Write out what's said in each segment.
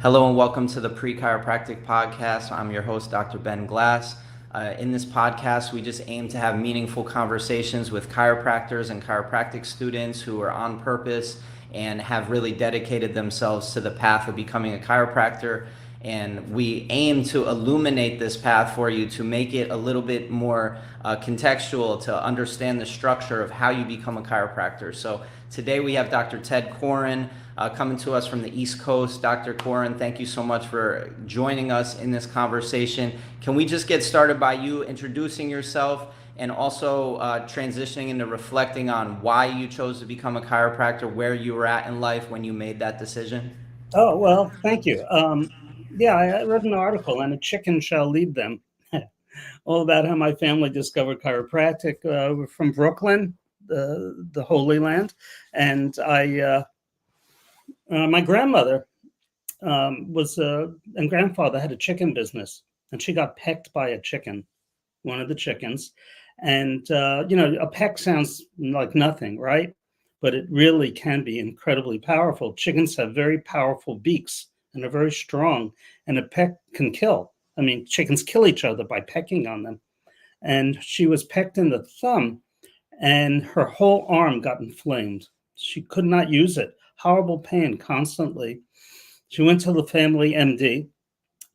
Hello and welcome to the Pre-Chiropractic Podcast. I'm your host, Dr. Ben Glass. In this podcast, we just aim to have meaningful conversations with chiropractors and chiropractic students who are on purpose and have really dedicated themselves to the path of becoming a chiropractor. And we aim to illuminate this path for you to make it a little bit more contextual to understand the structure of how you become a chiropractor. So today we have Dr. Ted Koren coming to us from the East Coast. Dr. Koren, thank you so much for joining us in this conversation. Can we just get started by you introducing yourself and also transitioning into reflecting on why you chose to become a chiropractor, where you were at in life when you made that decision? Oh, well, thank you. Yeah, I read an article, and a chicken shall lead them, all about how my family discovered chiropractic. We're from Brooklyn, the Holy Land, and my grandmother and grandfather had a chicken business, and she got pecked by a chicken, one of the chickens. And, a peck sounds like nothing, right? But it really can be incredibly powerful. Chickens have very powerful beaks and are very strong, and a peck can kill. I mean, chickens kill each other by pecking on them. And she was pecked in the thumb, and her whole arm got inflamed. She could not use it. Horrible pain constantly. She went to the family MD,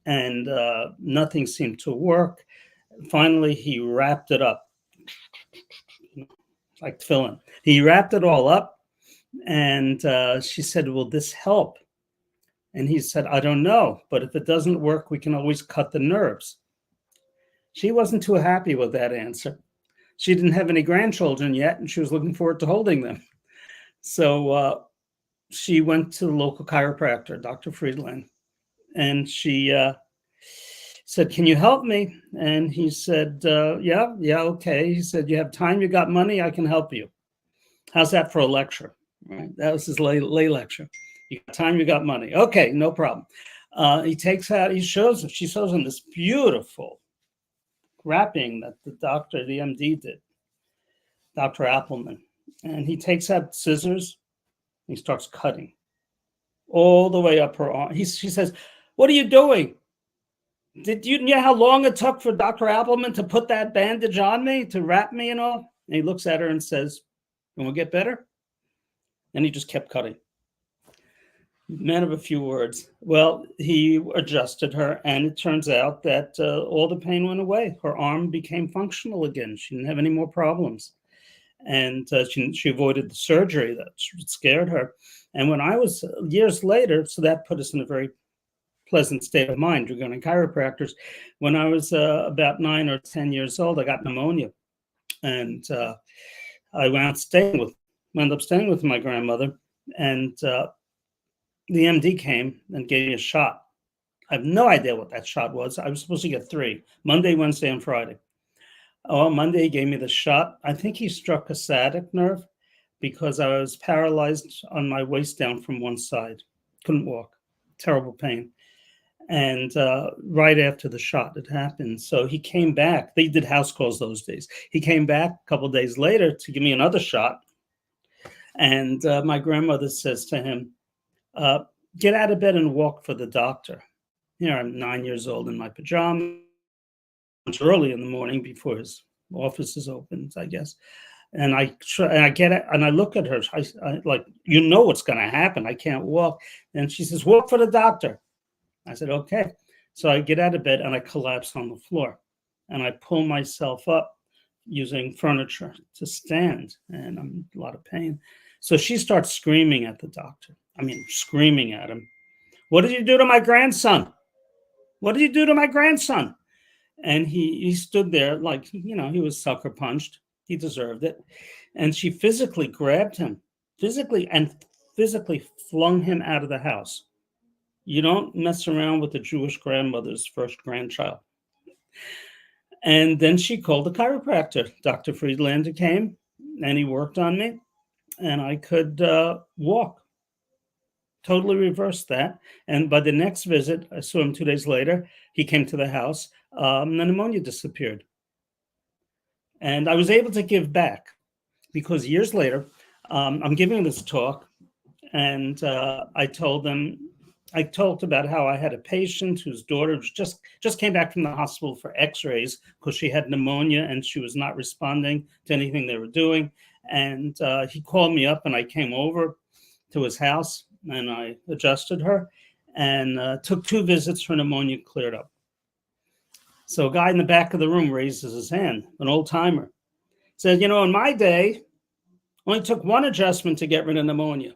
and nothing seemed to work. Finally, he wrapped it up like filling. He wrapped it all up, and she said, "Will this help?" And he said, "I don't know, but if it doesn't work, we can always cut the nerves." She wasn't too happy with that answer. She didn't have any grandchildren yet, and she was looking forward to holding them. So she went to the local chiropractor, Dr. Friedland, and she said, "Can you help me?" And he said, yeah, okay. He said, "You have time, you got money, I can help you. How's that for a lecture?" Right? That was his lay lecture. You got time, you got money. Okay, no problem. She shows him this beautiful wrapping that the MD did, Dr. Appleman. And he takes out scissors, and he starts cutting all the way up her arm. She says, "What are you doing? Did you know how long it took for Dr. Appleman to put that bandage on me, to wrap me and all?" And he looks at her and says, "You want to get better?" And he just kept cutting. Man of a few words. Well, he adjusted her, and it turns out that all the pain went away. Her arm became functional again. She didn't have any more problems. And she avoided the surgery that scared her. And when I was years later, so that put us in a very pleasant state of mind regarding chiropractors. When I was about 9 or 10 years old, I got pneumonia, and I wound up staying with my grandmother, and the MD came and gave me a shot. I have no idea what that shot was. I was supposed to get 3: Monday, Wednesday, and Friday. Oh, Monday he gave me the shot. I think he struck a sciatic nerve because I was paralyzed on my waist down from one side. Couldn't walk. Terrible pain. And right after the shot, it happened. So he came back. They did house calls those days. He came back a couple of days later to give me another shot. And my grandmother says to him, "Get out of bed and walk for the doctor." Here I'm 9 years old in my pajamas. It's early in the morning before his office is open, I guess. And I get it, and I look at her. I like, what's going to happen. I can't walk. And she says, "Walk for the doctor." I said, "Okay." So I get out of bed and I collapse on the floor, and I pull myself up using furniture to stand, and I'm in a lot of pain. So she starts screaming at the doctor. I mean, screaming at him. "What did you do to my grandson? What did you do to my grandson?" And he stood there like, he was sucker punched. He deserved it. And she physically grabbed him, physically flung him out of the house. You don't mess around with a Jewish grandmother's first grandchild. And then she called the chiropractor. Dr. Friedlander came, and he worked on me, and I could walk. Totally reversed that. And by the next visit, I saw him 2 days later. He came to the house. The pneumonia disappeared. And I was able to give back because years later, I'm giving this talk, and I told them, I talked about how I had a patient whose daughter just came back from the hospital for x-rays because she had pneumonia and she was not responding to anything they were doing. And he called me up and I came over to his house and I adjusted her and took 2 visits. Her pneumonia cleared up. So a guy in the back of the room raises his hand, an old timer, said, in my day, only took 1 adjustment to get rid of pneumonia.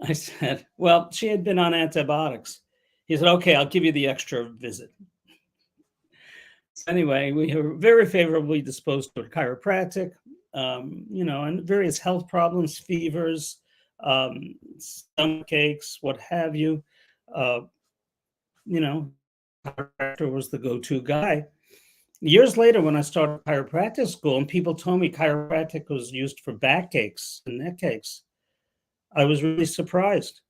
I said, well, she had been on antibiotics. He said, okay, I'll give you the extra visit. So anyway, we were very favorably disposed to chiropractic, and various health problems, fevers, stomach aches, what have you. Chiropractor was the go-to guy. Years later, when I started chiropractic school and people told me chiropractic was used for back aches and neck aches, I was really surprised.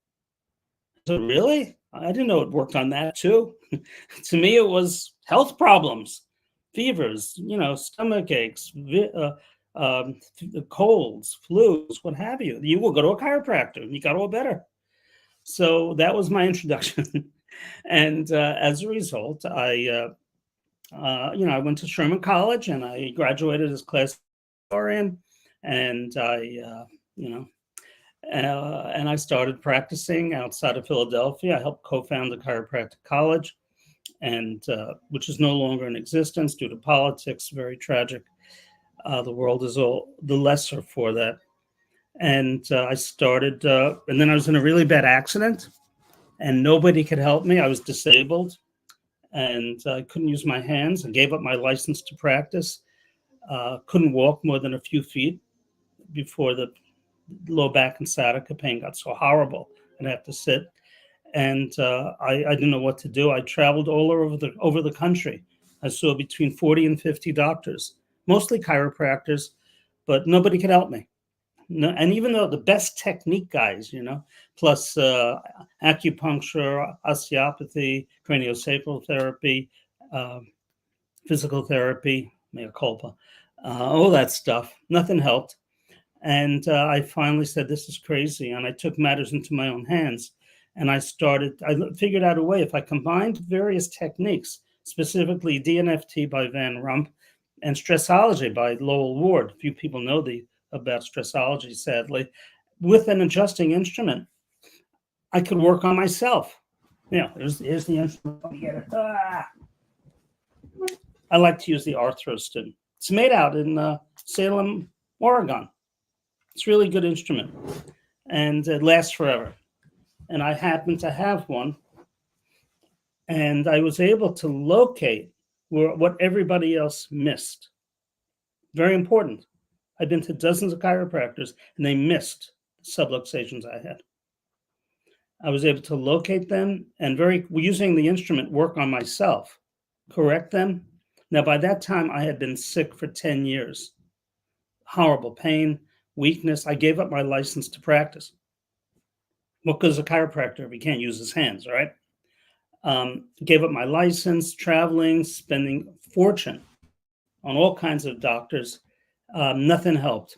So really? I didn't know it worked on that too. To me, it was health problems, fevers, stomach aches, colds, flus, what have you. You will go to a chiropractor and you got all better. So that was my introduction. And as a result, I went to Sherman College and I graduated as class Koren, and and I started practicing outside of Philadelphia. I helped co-found the Chiropractic College, and which is no longer in existence due to politics. Very tragic. The world is all the lesser for that. And I started, and then I was in a really bad accident, and nobody could help me. I was disabled, and I couldn't use my hands. I gave up my license to practice. Couldn't walk more than a few feet before the low back and sciatica pain got so horrible and I had to sit. And I didn't know what to do. I traveled all over the country. I saw between 40 and 50 doctors, mostly chiropractors, but nobody could help me. No, and even though the best technique guys, plus acupuncture, osteopathy, craniosacral therapy, physical therapy, mea culpa, all that stuff, nothing helped. And I finally said, this is crazy. And I took matters into my own hands. And I figured out a way. If I combined various techniques, specifically DNFT by Van Rump and stressology by Lowell Ward, few people know about stressology, sadly, with an adjusting instrument, I could work on myself. Here's the instrument. Let me get it. I like to use the Arthrostin. It's made out in Salem, Oregon. It's a really good instrument, and it lasts forever. And I happen to have one, and I was able to locate what everybody else missed. Very important. I've been to dozens of chiropractors, and they missed the subluxations I had. I was able to locate them and using the instrument, work on myself, correct them. Now, by that time, I had been sick for 10 years. Horrible pain, weakness. I gave up my license to practice. Well, because a chiropractor, he can't use his hands, right? Gave up my license, traveling, spending a fortune on all kinds of doctors. Nothing helped.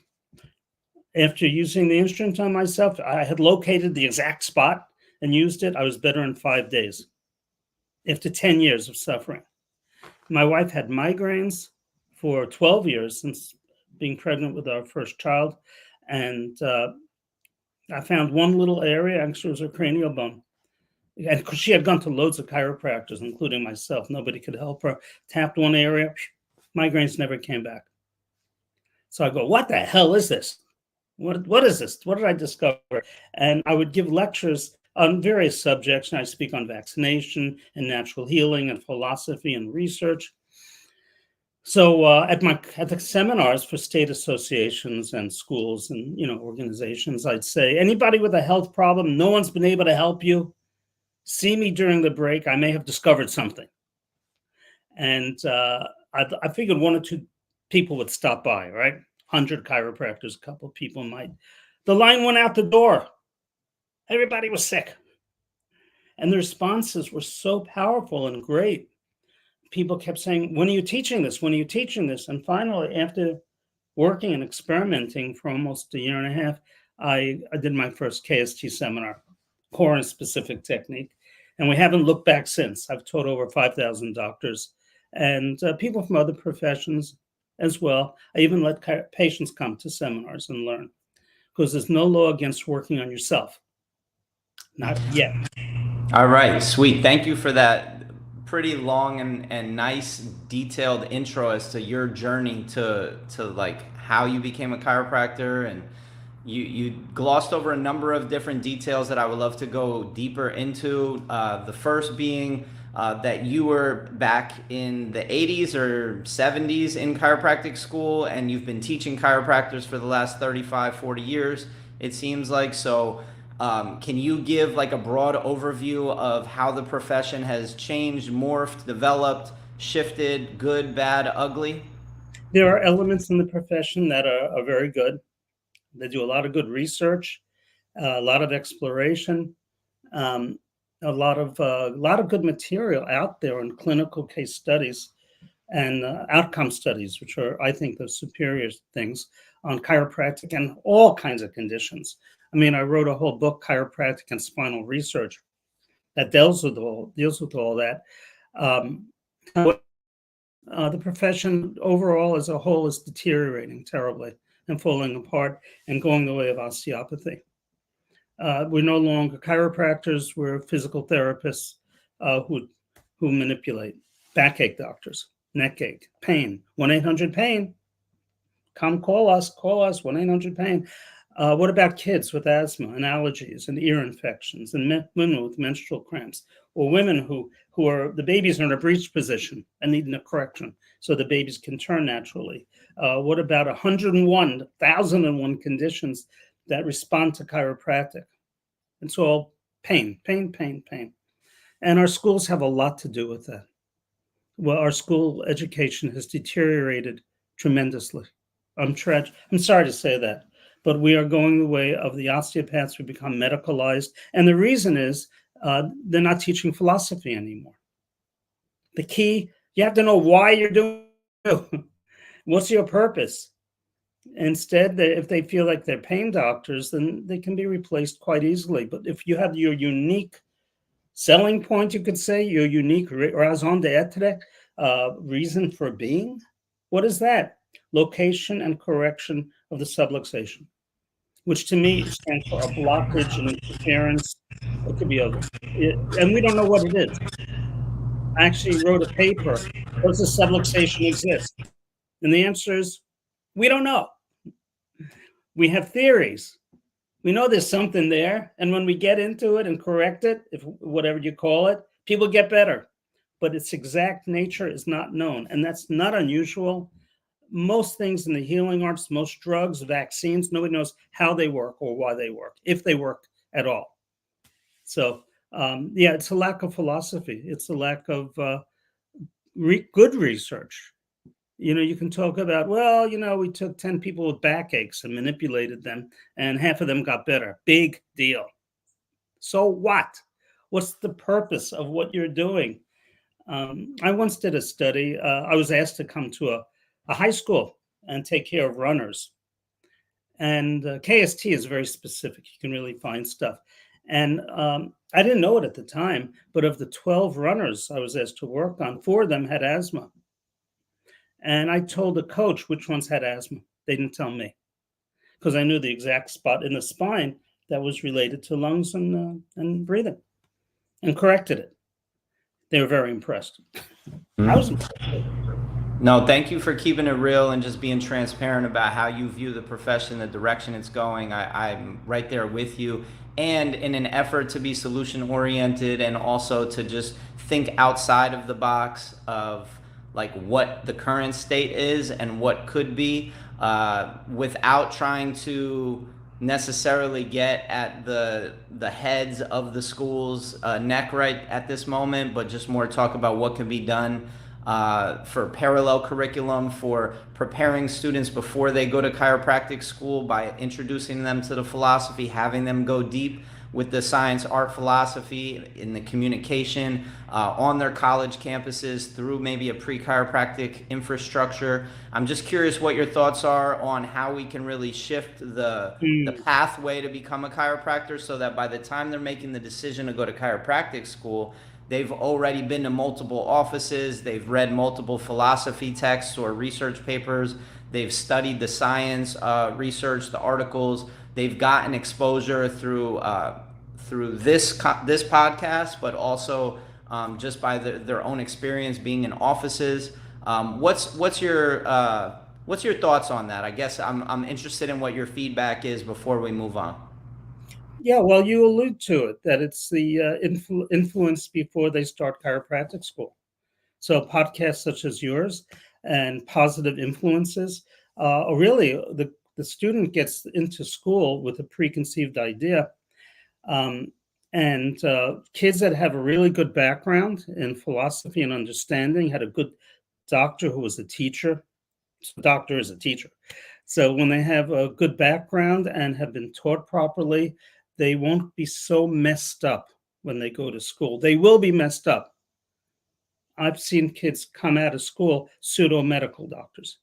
After using the instrument on myself, I had located the exact spot and used it. I was better in 5 days after 10 years of suffering. My wife had migraines for 12 years since being pregnant with our first child. And I found one little area, actually it was her cranial bone. And because she had gone to loads of chiropractors, including myself, nobody could help her. Tapped one area, migraines never came back. So I go, what the hell is this? What is this? What did I discover? And I would give lectures on various subjects. And I speak on vaccination and natural healing and philosophy and research. So at the seminars for state associations and schools and organizations, I'd say, anybody with a health problem, no one's been able to help you, see me during the break. I may have discovered something. And I figured 1 or 2 people would stop by, right? 100 chiropractors, a couple of people might. The line went out the door. Everybody was sick. And the responses were so powerful and great. People kept saying, when are you teaching this? When are you teaching this? And finally, after working and experimenting for almost a year and a half, I did my first KST seminar. Koren specific technique. And we haven't looked back since. I've taught over 5,000 doctors and people from other professions as well. I even let patients come to seminars and learn, because there's no law against working on yourself. Not yet. All right, sweet. Thank you for that pretty long and nice detailed intro as to your journey to like how you became a chiropractor, and you glossed over a number of different details that I would love to go deeper into. The first being that you were back in the 80s or 70s in chiropractic school, and you've been teaching chiropractors for the last 35, 40 years, it seems like. So can you give like a broad overview of how the profession has changed, morphed, developed, shifted, good, bad, ugly? There are elements in the profession that are very good. They do a lot of good research, a lot of exploration, a lot of good material out there in clinical case studies and outcome studies, which are, I think, the superior things on chiropractic and all kinds of conditions. I mean, I wrote a whole book, Chiropractic and Spinal Research, that deals with all that. The profession overall as a whole is deteriorating terribly and falling apart and going the way of osteopathy. We're no longer chiropractors, we're physical therapists who manipulate. Backache doctors, neck ache, pain, 1-800-PAIN. Come call us, 1-800-PAIN. What about kids with asthma and allergies and ear infections, and women with menstrual cramps, or women who are, the babies are in a breech position and needing a correction so the babies can turn naturally? What about 1,001 conditions that respond to chiropractic? It's all pain. And our schools have a lot to do with that. Well, our school education has deteriorated tremendously. I'm sorry to say that, but we are going the way of the osteopaths who become medicalized. And the reason is they're not teaching philosophy anymore. The key, you have to know why you're doing it. What's your purpose? Instead, if they feel like they're pain doctors, then they can be replaced quite easily. But if you have your unique selling point, you could say, your unique raison d'etre, reason for being, what is that? Location and correction of the subluxation, which to me stands for a blockage and interference. It could be and we don't know what it is. I actually wrote a paper, does the subluxation exist? And the answer is, we don't know. We have theories. We know there's something there, and when we get into it and correct it, if whatever you call it, people get better. But its exact nature is not known, and that's not unusual. Most things in the healing arts, most drugs, vaccines, nobody knows how they work or why they work, if they work at all. So, it's a lack of philosophy. It's a lack of good research. You can talk about, we took 10 people with backaches and manipulated them, and half of them got better. Big deal. So what? What's the purpose of what you're doing? I once did a study. I was asked to come to a high school and take care of runners. And KST is very specific. You can really find stuff. And I didn't know it at the time, but of the 12 runners I was asked to work on, 4 of them had asthma. And I told the coach which ones had asthma. They didn't tell me, because I knew the exact spot in the spine that was related to lungs and breathing, and corrected it. They were very impressed. Mm-hmm. I was impressed. No, thank you for keeping it real and just being transparent about how you view the profession, the direction it's going. I'm right there with you. And in an effort to be solution oriented and also to just think outside of the box of like what the current state is and what could be, without trying to necessarily get at the heads of the school's neck right at this moment, but just more talk about what can be done for parallel curriculum, for preparing students before they go to chiropractic school by introducing them to the philosophy, having them go deep, with the science, art, philosophy, in the communication on their college campuses through maybe a pre-chiropractic infrastructure. I'm just curious what your thoughts are on how we can really shift the Mm. pathway to become a chiropractor, so that by the time they're making the decision to go to chiropractic school, they've already been to multiple offices, they've read multiple philosophy texts or research papers, they've studied the science research, the articles, they've gotten exposure through this podcast, but also just by their own experience being in offices. What's your thoughts on that? I guess I'm interested in what your feedback is before we move on. Yeah, well, you allude to it, that it's the influence before they start chiropractic school. So podcasts such as yours and positive influences, really the student gets into school with a preconceived idea. Um, and kids that have a really good background in philosophy and understanding, had a good doctor who was a teacher. So doctor is a teacher. So when they have a good background and have been taught properly, they won't be so messed up when they go to school. They will be messed up. I've seen kids come out of school pseudo medical doctors.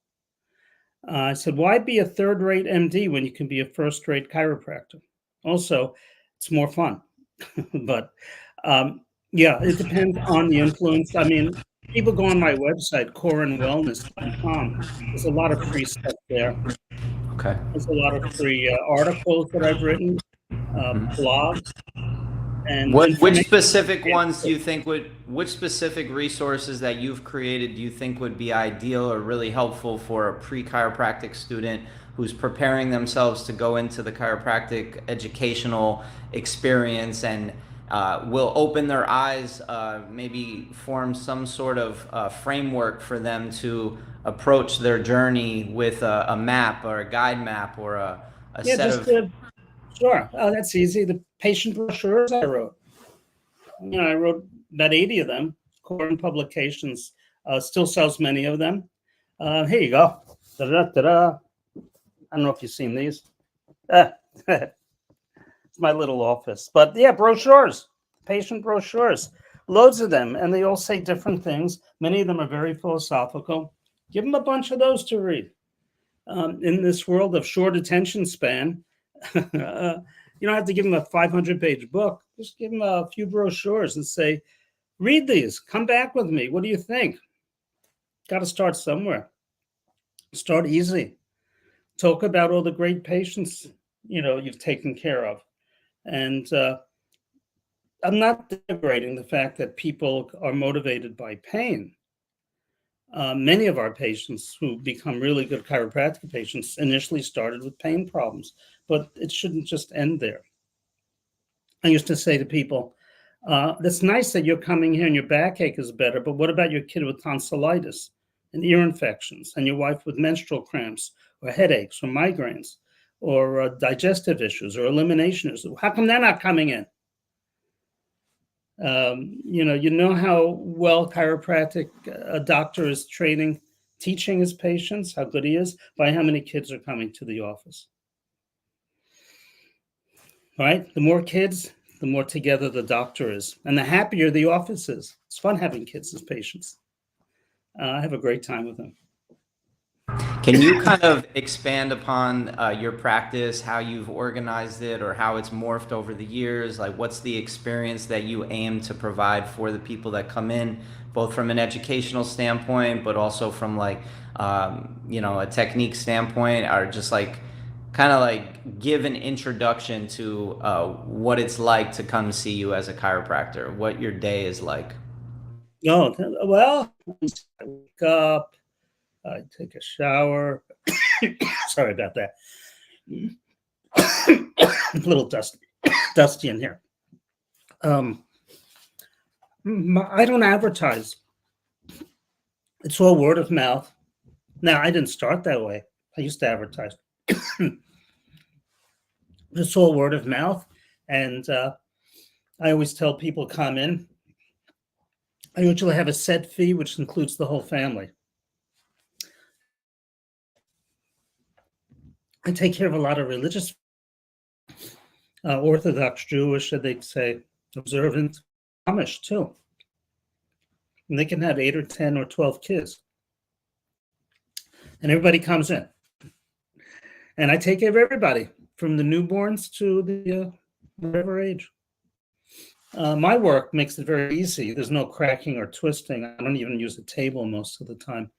I said, why be a third rate MD when you can be a first rate chiropractor? Also, it's more fun. But yeah, it depends on the influence. I mean, people go on my website, korenwellness.com. There's a lot of free stuff there. Okay. There's a lot of free articles that I've written, blogs, and Which information. specific ones do you think which specific resources that you've created do you think would be ideal or really helpful for a pre-chiropractic student who's preparing themselves to go into the chiropractic educational experience, and will open their eyes, maybe form some sort of framework for them to approach their journey with a map or a guide map or a Yeah, set just of. sure. Oh, that's easy. The patient brochures I wrote. I wrote about 80 of them. Koren Publications still sells many of them. Here you go. Da-da-da-da. I don't know if you've seen these. It's my little office. But yeah, brochures, patient brochures, loads of them. And they all say different things. Many of them are very philosophical. Give them a bunch of those to read. In this world of short attention span, you don't have to give them a 500-page book. Just give them a few brochures and say, read these. Come back with me. What do you think? Got to start somewhere. Start easy. Talk about all the great patients you've taken care of. And I'm not denigrating the fact that people are motivated by pain. Many of our patients who become really good chiropractic patients initially started with pain problems, but it shouldn't just end there. I used to say to people, that's nice that you're coming here and your backache is better, but what about your kid with tonsillitis and ear infections, and your wife with menstrual cramps or headaches or migraines or digestive issues or elimination issues? How come they're not coming in? You know how well chiropractic a doctor is teaching his patients, how good he is, by how many kids are coming to the office. Right? The more kids, the more together the doctor is, and the happier the office is. It's fun having kids as patients. I have a great time with them. Can you kind of expand upon your practice, how you've organized it, or how it's morphed over the years? Like, what's the experience that you aim to provide for the people that come in, both from an educational standpoint, but also from like, a technique standpoint, or just like kind of like give an introduction to what it's like to come see you as a chiropractor, what your day is like? Oh, well, I wake up, I take a shower. Sorry about that. A little dusty in here. I don't advertise. It's all word of mouth. Now, I didn't start that way. I used to advertise. It's all word of mouth. And I always tell people come in. I usually have a set fee, which includes the whole family. I take care of a lot of religious. Orthodox Jewish, they'd say observant, Amish too. And they can have 8 or 10 or 12 kids. And everybody comes in. And I take care of everybody, from the newborns to the whatever age. My work makes it very easy. There's no cracking or twisting. I don't even use a table most of the time.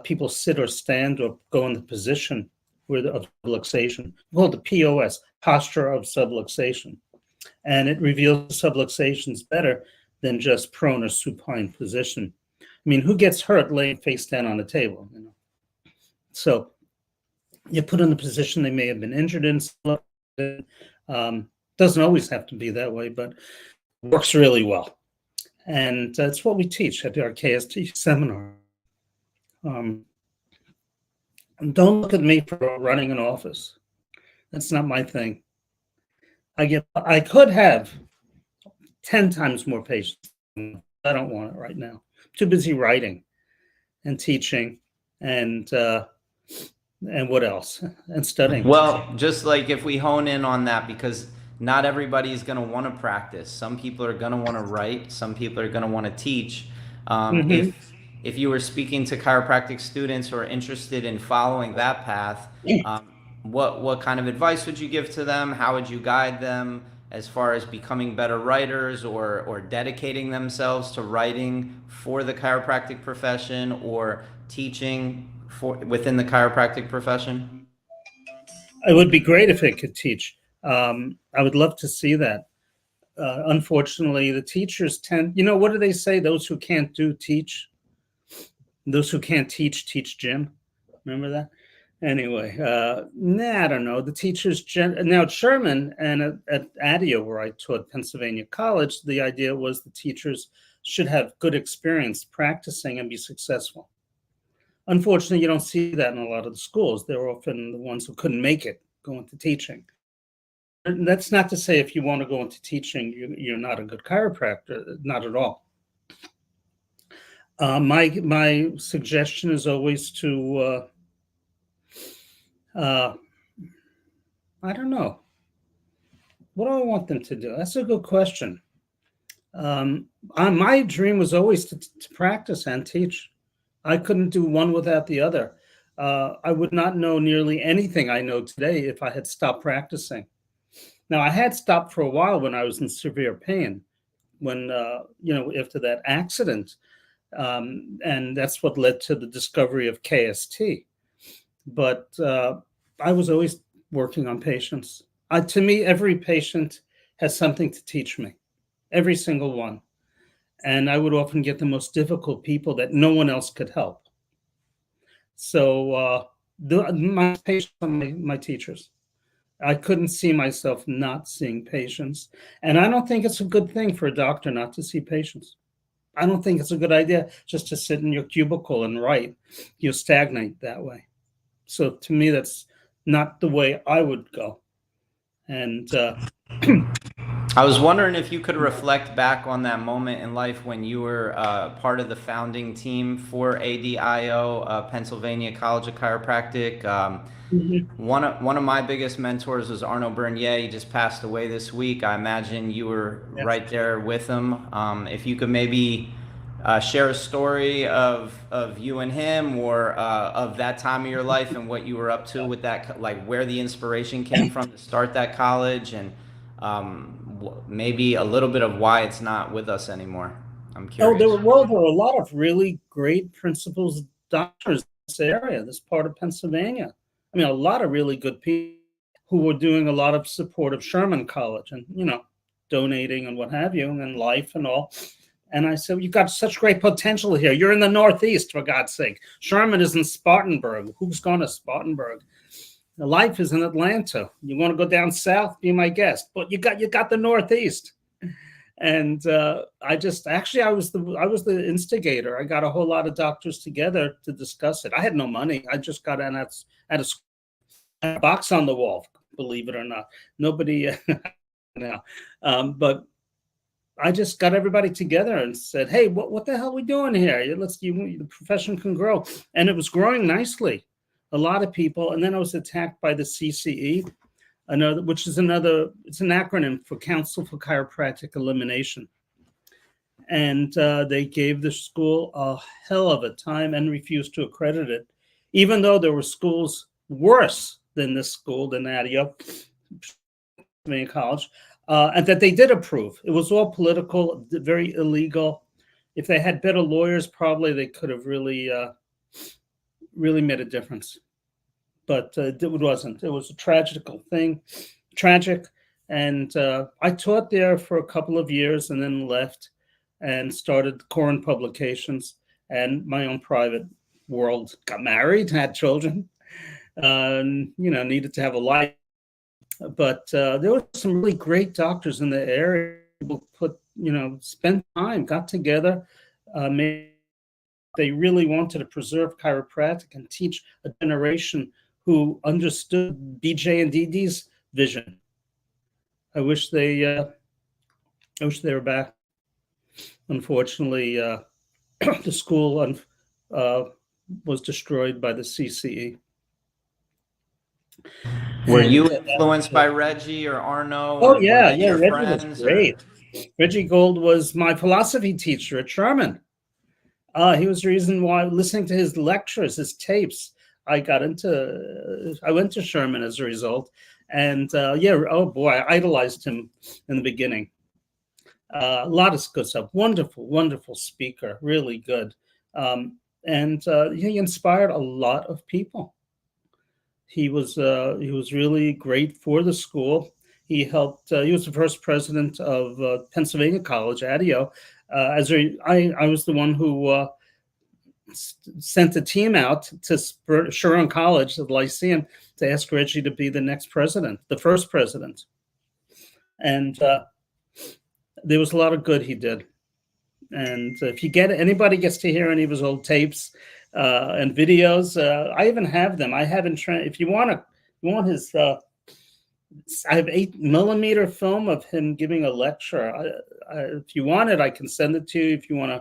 People sit or stand or go into position of subluxation. Called the POS, posture of subluxation. And it reveals subluxations better than just prone or supine position. I mean, who gets hurt laying face down on a table? You know? So you put in the position they may have been injured in. Doesn't always have to be that way, but works really well. And that's what we teach at our KST seminar. Don't look at me for running an office. That's not my thing. I could have 10 times more patients. I don't want it right now. I'm too busy writing and teaching and what else? And studying. Well, just like if we hone in on that, because not everybody is going to want to practice. Some people are going to want to write. Some people are going to want to teach. If you were speaking to chiropractic students who are interested in following that path, what kind of advice would you give to them? How would you guide them as far as becoming better writers or dedicating themselves to writing for the chiropractic profession or teaching within the chiropractic profession? It would be great if it could teach. I would love to see that. Unfortunately, the teachers tend, what do they say? Those who can't do, teach. Those who can't teach gym. Remember that? Anyway, I don't know. The teachers, now at Sherman and at ADIO, where I taught Pennsylvania College, the idea was the teachers should have good experience practicing and be successful. Unfortunately, you don't see that in a lot of the schools. They're often the ones who couldn't make it go into teaching. And that's not to say if you want to go into teaching, you're not a good chiropractor. Not at all. My suggestion is always to, I don't know. What do I want them to do? That's a good question. My dream was always to practice and teach. I couldn't do one without the other. I would not know nearly anything I know today if I had stopped practicing. Now, I had stopped for a while when I was in severe pain, when, after that accident. And that's what led to the discovery of KST. But I was always working on patients. To me, every patient has something to teach me, every single one. And I would often get the most difficult people that no one else could help. So my patients are my teachers. I couldn't see myself not seeing patients. And I don't think it's a good thing for a doctor not to see patients. I don't think it's a good idea just to sit in your cubicle and write. You'll stagnate that way. So to me, that's not the way I would go. And I was wondering if you could reflect back on that moment in life when you were part of the founding team for ADIO, Pennsylvania College of Chiropractic. One of my biggest mentors was Arno Bernier. He just passed away this week. I imagine you were right there with him. If you could maybe share a story of you and him, or of that time of your life and what you were up to with that, like where the inspiration came from to start that college, and maybe a little bit of why it's not with us anymore. I'm curious. There were a lot of really great principals, doctors in this area, this part of Pennsylvania. I mean, a lot of really good people who were doing a lot of support of Sherman College and, donating and what have you, and life and all. And I said, you've got such great potential here. You're in the Northeast, for God's sake. Sherman is in Spartanburg. Who's going to Spartanburg? The life is in Atlanta. You want to go down south? Be my guest. But you got the Northeast. And I was the instigator. I got a whole lot of doctors together to discuss it. I had no money. I just got out of a box on the wall, believe it or not. Nobody now. But I just got everybody together and said, hey, what the hell are we doing here? The profession can grow. And it was growing nicely. A lot of people. And then I was attacked by the CCE. another, which is another, it's an acronym for Council for Chiropractic Elimination. And they gave the school a hell of a time and refused to accredit it, even though there were schools worse than this school, than ADIO, College, and that they did approve. It was all political, very illegal. If they had better lawyers, probably they could have really made a difference. But it wasn't. It was a tragical thing, tragic. And I taught there for a couple of years and then left and started Koren publications and my own private world. Got married, had children, needed to have a life. But there were some really great doctors in the area. People spent time, got together, they really wanted to preserve chiropractic and teach a generation who understood BJ and DD's vision. I wish they were back. Unfortunately, the school was destroyed by the CCE. Were you influenced by Reggie or Arno? Oh, yeah. Reggie friends, was great. Reggie Gold was my philosophy teacher at Sherman. He was the reason why, listening to his lectures, his tapes, I went to Sherman as a result. And oh boy, I idolized him in the beginning. A lot of good stuff. Wonderful speaker, really good. And he inspired a lot of people. He was really great for the school. He helped. He was the first president of Pennsylvania College, ADIO. I was the one who sent a team out to Sharon College, the Lyceum, to ask Reggie to be the next president, the first president. And there was a lot of good he did. And if anybody gets to hear any of his old tapes and videos, I even have them. I haven't. If you want his. I have 8mm film of him giving a lecture. If you want it, I can send it to you. If you want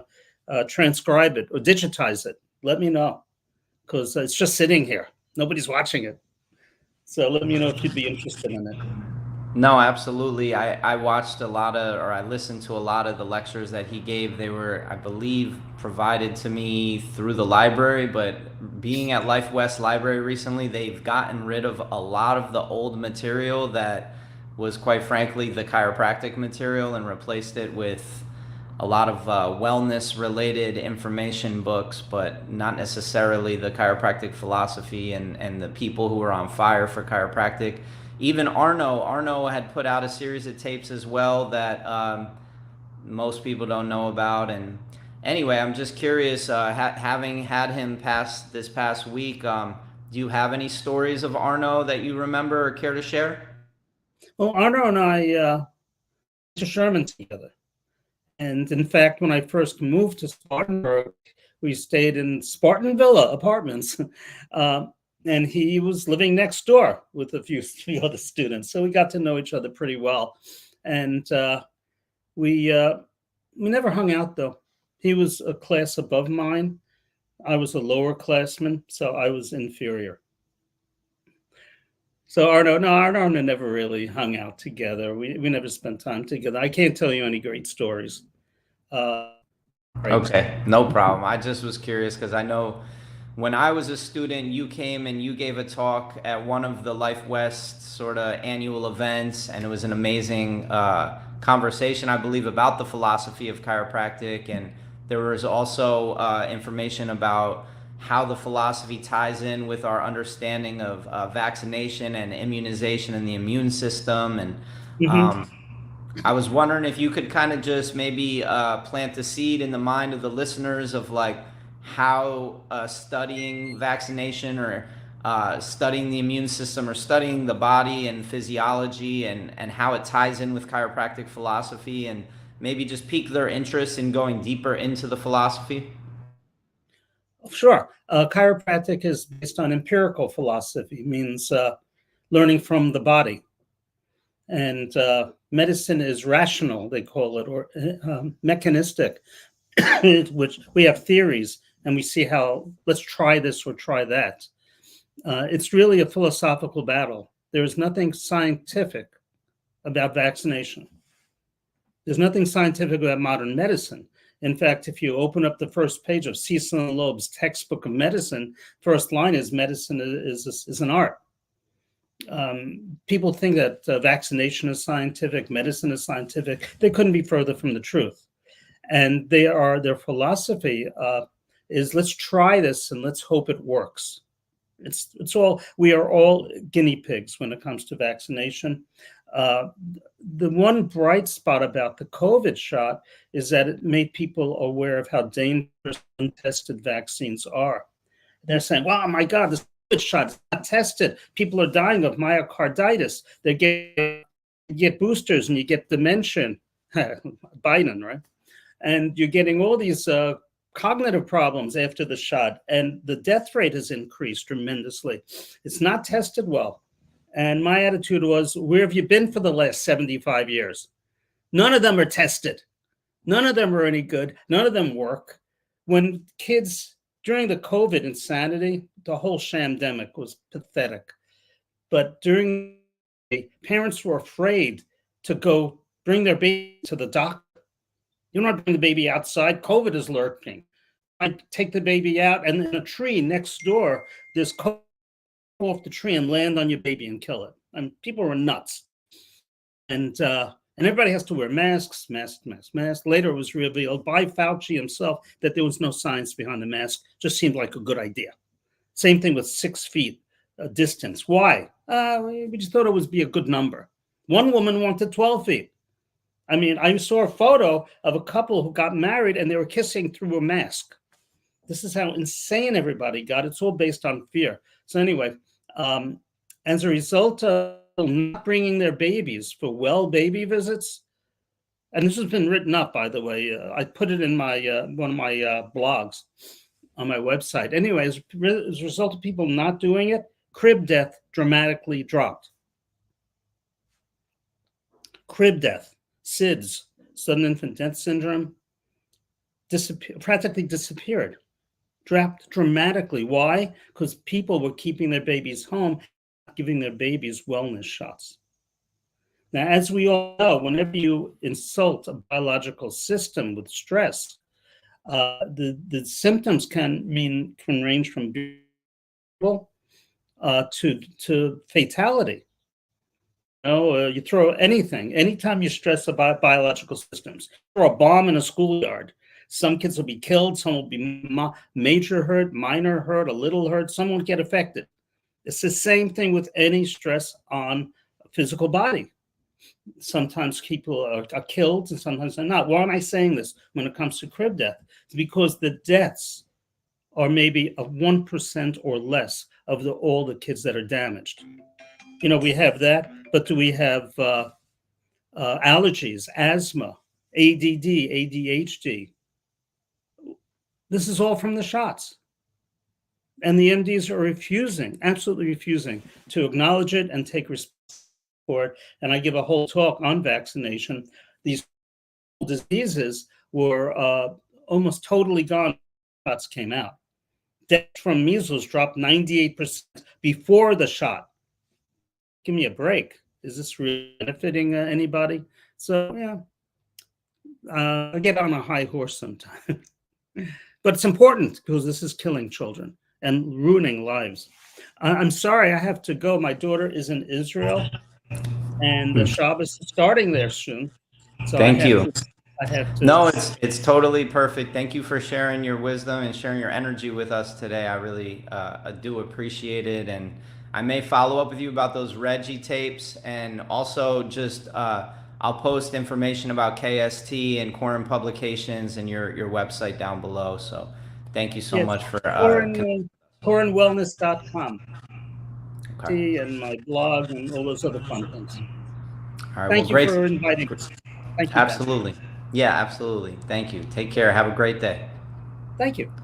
to transcribe it or digitize it, let me know, because it's just sitting here. Nobody's watching it. So let me know if you'd be interested in it. No, absolutely. I watched I listened to a lot of the lectures that he gave. They were, I believe, provided to me through the library, but being at Life West Library recently, they've gotten rid of a lot of the old material that was, quite frankly, the chiropractic material, and replaced it with a lot of wellness-related information books, but not necessarily the chiropractic philosophy and the people who are on fire for chiropractic. Even Arno had put out a series of tapes as well that most people don't know about. And anyway, I'm just curious, having had him this past week, do you have any stories of Arno that you remember or care to share? Well, Arno and I went to Sherman together. And in fact, when I first moved to Spartanburg, we stayed in Spartan Villa apartments. And he was living next door with a few other students. So we got to know each other pretty well. And we never hung out, though. He was a class above mine. I was a lower classman, so I was inferior. So Arno never really hung out together. We never spent time together. I can't tell you any great stories. Okay, no problem. I just was curious because I know when I was a student, you came and you gave a talk at one of the Life West sort of annual events, and it was an amazing conversation, I believe, about the philosophy of chiropractic. And there was also information about how the philosophy ties in with our understanding of vaccination and immunization and the immune system. And I was wondering if you could kind of just maybe plant the seed in the mind of the listeners of like how studying vaccination or studying the immune system or studying the body and physiology and how it ties in with chiropractic philosophy, and maybe just pique their interest in going deeper into the philosophy? Sure. Chiropractic is based on empirical philosophy, means learning from the body. And medicine is rational, they call it, or mechanistic, which we have theories and we see how, let's try this or try that. It's really a philosophical battle. There is nothing scientific about vaccination. There's nothing scientific about modern medicine. In fact, if you open up the first page of Cecil and Loeb's textbook of medicine, first line is medicine is an art. People think that vaccination is scientific, medicine is scientific. They couldn't be further from the truth. And their philosophy is, let's try this and let's hope it works. We are all guinea pigs when it comes to vaccination. The one bright spot about the COVID shot is that it made people aware of how dangerous untested vaccines are. They're saying, wow, my God, this COVID shot is not tested. People are dying of myocarditis. They get boosters and you get dementia. Biden, right? And you're getting all these cognitive problems after the shot, and the death rate has increased tremendously. It's not tested well. And my attitude was, where have you been for the last 75 years? None of them are tested. None of them are any good. None of them work. When kids, during the COVID insanity, the whole shamdemic was pathetic. But during, parents were afraid to go bring their baby to the doctor. You don't bring the baby outside. COVID is lurking. I take the baby out, and in a tree next door, there's COVID off the tree and land on your baby and kill it. I mean, people were nuts. And everybody has to wear masks. Later, it was revealed by Fauci himself that there was no science behind the mask. Just seemed like a good idea. Same thing with 6 feet distance. Why? We just thought it would be a good number. One woman wanted 12 feet. I mean, I saw a photo of a couple who got married and they were kissing through a mask. This is how insane everybody got. It's all based on fear. So anyway, as a result of not bringing their babies for well baby visits, and this has been written up, by the way, I put it in my one of my blogs on my website. Anyway, as a result of people not doing it, crib death dramatically dropped. Crib death. SIDS, sudden infant death syndrome, practically disappeared, dropped dramatically. Why? Because people were keeping their babies home, giving their babies wellness shots. Now, as we all know, whenever you insult a biological system with stress, the symptoms can range from to fatality. You throw anything, anytime you stress about biological systems, throw a bomb in a schoolyard. Some kids will be killed, some will be major hurt, minor hurt, a little hurt, some won't get affected. It's the same thing with any stress on a physical body. Sometimes people are killed and sometimes they're not. Why am I saying this when it comes to crib death? It's because the deaths are maybe of 1% or less of all the kids that are damaged. We have that, but do we have allergies, asthma, ADD, ADHD? This is all from the shots. And the MDs are absolutely refusing to acknowledge it and take responsibility for it. And I give a whole talk on vaccination. These diseases were almost totally gone when shots came out. Death from measles dropped 98% before the shot. Give me a break. Is this really benefiting anybody? So, I get on a high horse sometimes. But it's important because this is killing children and ruining lives. I'm sorry, I have to go. My daughter is in Israel, and the Shabbos is starting there soon. So Thank you. I have to. No, it's totally perfect. Thank you for sharing your wisdom and sharing your energy with us today. I really do appreciate it. And I may follow up with you about those Reggie tapes, and also just I'll post information about KST and Koren publications and your website down below. So thank you so much for KorenWellness.com. Okay. And my blog and all those other fun things. All right. Thank Well, you great. for inviting us. Thank you. Absolutely. Ben. Yeah, absolutely. Thank you. Take care. Have a great day. Thank you.